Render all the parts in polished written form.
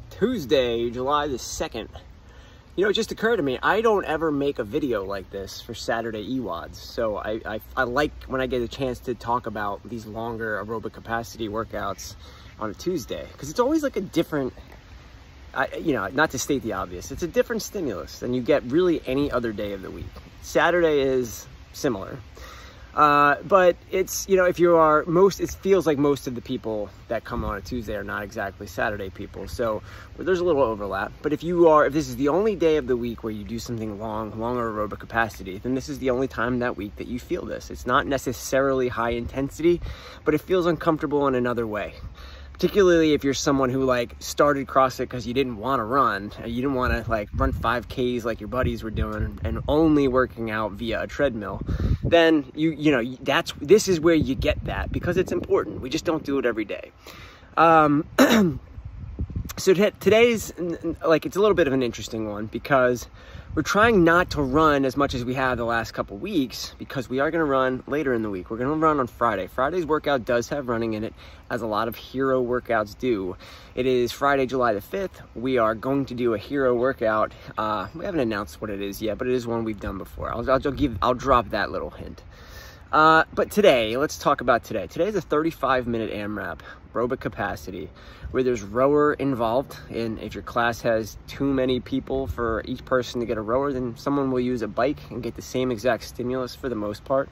Tuesday, July the 2nd. You know, it just occurred to me, I don't ever make a video like this for Saturday EWODs. So I like when I get a chance to talk about these longer aerobic capacity workouts on a Tuesday, because it's always like a different, you know, not to state the obvious, it's a different stimulus than you get really any other day of the week. Saturday is similar. But it's, you know, if you are it feels like most of the people that come on a Tuesday are not exactly Saturday people. So there's a little overlap. But if this is the only day of the week where you do something longer aerobic capacity, then this is the only time that week that you feel this. It's not necessarily high intensity, but it feels uncomfortable in another way. Particularly if you're someone who like started CrossFit because you didn't want to run, you didn't want to like run 5Ks like your buddies were doing and only working out via a treadmill, then you know, this is where you get that, because it's important. We just don't do it every day. So today's, like, it's a little bit of an interesting one, because we're trying not to run as much as we have the last couple weeks, because we are going to run later in the week. We're going to run on Friday. Friday's workout does have running in it, as a lot of hero workouts do. It is Friday, July the 5th. We are going to do a hero workout. We haven't announced what it is yet, but it is one we've done before. I'll drop that little hint. But today, let's talk about today. Today is a 35-minute AMRAP, aerobic capacity, where there's rower involved. And if your class has too many people for each person to get a rower, then someone will use a bike and get the same exact stimulus for the most part.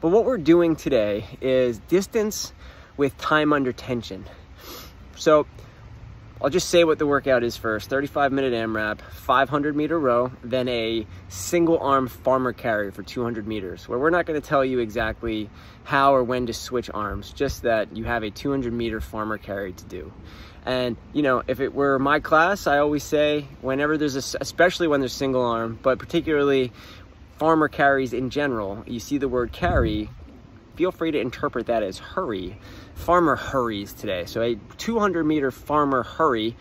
But what we're doing today is distance with time under tension. So I'll just say what the workout is first. 35-minute AMRAP, 500-meter row, then a single arm farmer carry for 200 meters, where we're not going to tell you exactly how or when to switch arms, just that you have a 200-meter farmer carry to do. And, you know, if it were my class, I always say whenever there's especially when there's single arm, but particularly farmer carries in general, you see the word carry, feel free to interpret that as hurry. Farmer hurries today. So a 200-meter farmer hurry,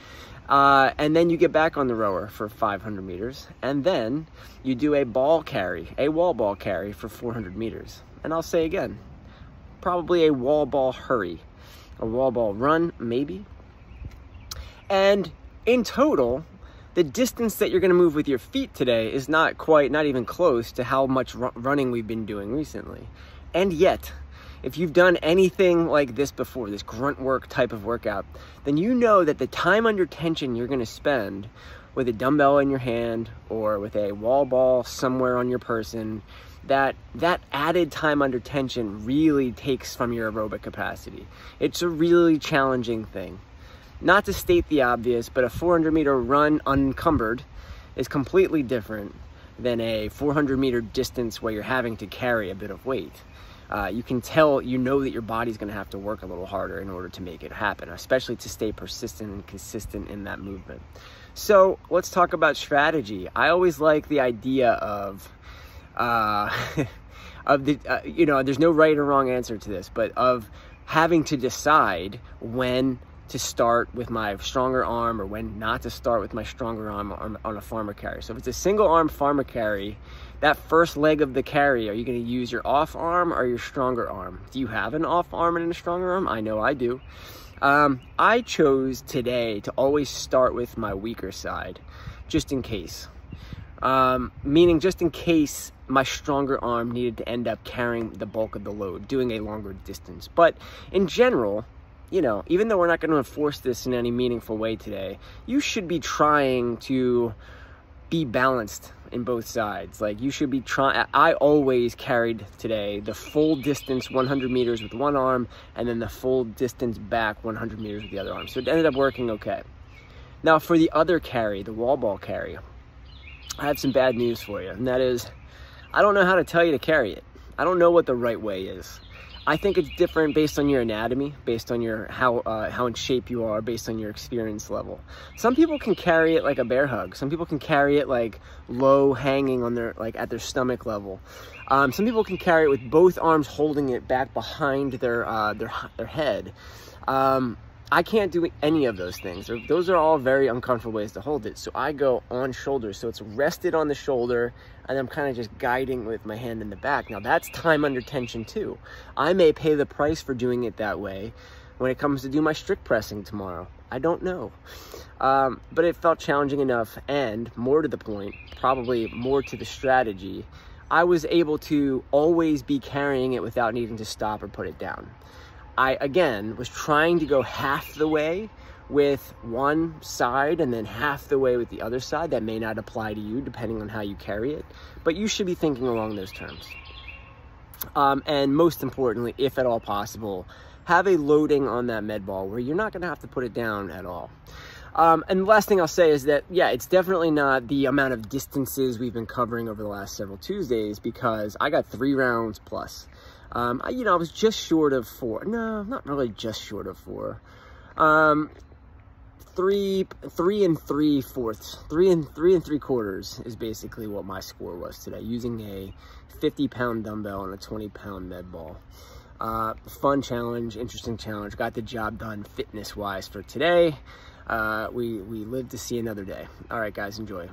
and then you get back on the rower for 500 meters, and then you do a ball carry, a wall ball carry for 400 meters. And I'll say again, probably a wall ball hurry, a wall ball run, maybe. And in total, the distance that you're going to move with your feet today is not even close to how much running we've been doing recently. And yet, if you've done anything like this before, this grunt work type of workout, then you know that the time under tension you're going to spend with a dumbbell in your hand or with a wall ball somewhere on your person, that added time under tension really takes from your aerobic capacity. It's a really challenging thing. Not to state the obvious, but a 400-meter run unencumbered is completely different than a 400-meter distance where you're having to carry a bit of weight. You can tell, you know that your body's going to have to work a little harder in order to make it happen, especially to stay persistent and consistent in that movement. So let's talk about strategy. I always like the idea of you know, there's no right or wrong answer to this, but of having to decide when to start with my stronger arm or when not to start with my stronger arm on a farmer carry. So if it's a single arm farmer carry, that first leg of the carry, are you going to use your off arm or your stronger arm? Do you have an off arm and a stronger arm? I know I do. I chose today to always start with my weaker side, just in case. Meaning just in case my stronger arm needed to end up carrying the bulk of the load, doing a longer distance. But in general, you know, even though we're not going to enforce this in any meaningful way today, you should be trying to be balanced in both sides. Like, you should be trying. I always carried today the full distance 100 meters with one arm and then the full distance back 100 meters with the other arm. So it ended up working okay. Now for the other carry, the wall ball carry, I have some bad news for you, and that is I don't know how to tell you to carry it. I don't know what the right way is. I think it's different based on your anatomy, based on your how in shape you are, based on your experience level. Some people can carry it like a bear hug. Some people can carry it like low hanging on their, like at their stomach level. Some people can carry it with both arms holding it back behind their head. I can't do any of those things. Those are all very uncomfortable ways to hold it. So I go on shoulder. So it's rested on the shoulder and I'm kind of just guiding with my hand in the back. Now that's time under tension too. I may pay the price for doing it that way when it comes to do my strict pressing tomorrow. I don't know. But it felt challenging enough, and more to the point, probably more to the strategy, I was able to always be carrying it without needing to stop or put it down. I, again, was trying to go half the way with one side and then half the way with the other side. That may not apply to you depending on how you carry it, but you should be thinking along those terms. And most importantly, if at all possible, have a loading on that med ball where you're not going to have to put it down at all. And the last thing I'll say is that, yeah, it's definitely not the amount of distances we've been covering over the last several Tuesdays, because I got 3 rounds plus. I was just short of 4. No, not really just short of 4. 3 and 3/4. 3 and 3/4 is basically what my score was today, using a 50-pound dumbbell and a 20-pound med ball. Fun challenge, interesting challenge. Got the job done fitness-wise for today. We live to see another day. All right, guys, enjoy.